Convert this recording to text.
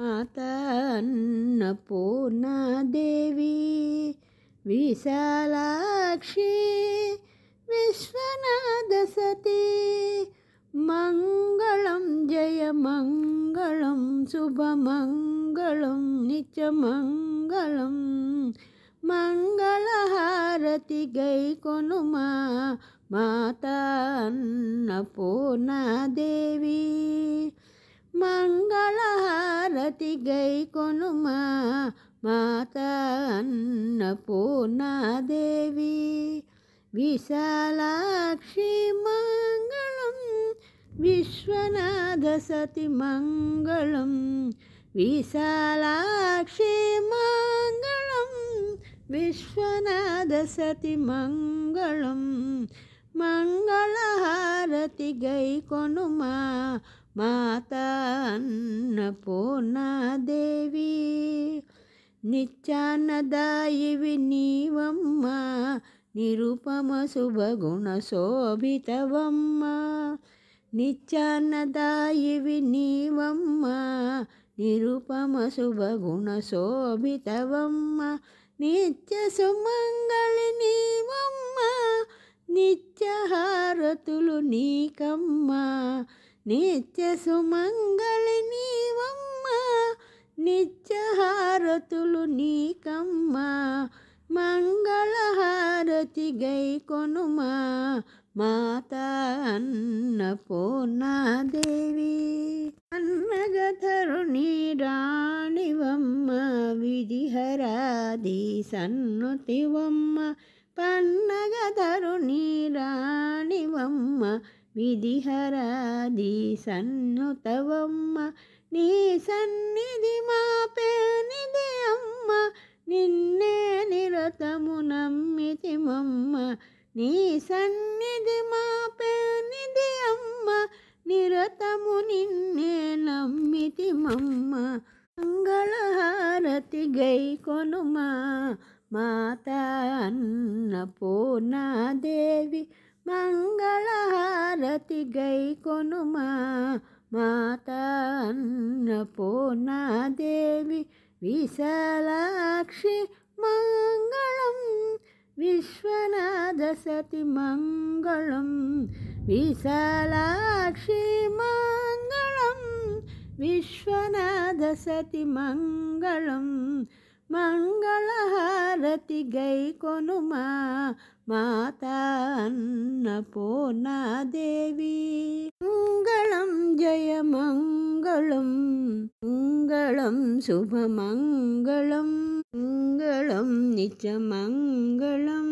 माता अन्नपूर्णा देवी विशालाक्षी विश्वनाथ सती मंगलम जय मंगलम शुभमंगलम नित्यमंगलम मंगलहारति गैकोनुमा माता अन्नपूर्णा देवी मंगलहारति गैकोनुमा माता अन्नपूर्णा देवी विशालाक्षी मंगलम विश्वनाथ सती मंगलम विशालाक्षी मंगलम विश्वनाथ सती मंगलम मंगलहारति गैकोनुमा माता अन्नपूर्णा देवी नित्यानदायिवि नीवम्म निरुपम शुभगुण शोभितवम्म नित्यानदायिवि नीवम्म निरुपम शुभगुण शोभितवम्म नित्य सुमंगलि नीवम्म नित्यहारतुलु नीकम्म नित्य सुमंगलि नीवम्म नित्यहारतुलु नीकम्म मंगलहारति गैकोनुमा माता अन्नपूर्णा देवी अन्नगतरुणी राणिवम्म विधिहरादि सन्नुतिवम्म पन्नगतरुणी राणिवम्म विधिहरादि सन्नुतवम्म नी सन्निधि मापे निधि अम्म निन्ने निरतमु नम्मिति मम्म नी सन्निधि मापे निधि अम्म निरतमु निन्ने नम्मिति मम्म मंगलहारति गैकोनुमा माता अन्नपूर्णा देवी मंगलहारति गैकोनुमा माता अन्नपूर्णा देवी विशालाक्षी मंगलम विश्वनाथ सती मंगलम विशालाक्षी मंगलम विश्वनाथ सती मंगलम मंगलहारति गैकोनुमा माता अन्नपूर्णा देवी मंगलम जय मंगलम मंगलम शुभमंगलम मंगलम नित्यमंगलम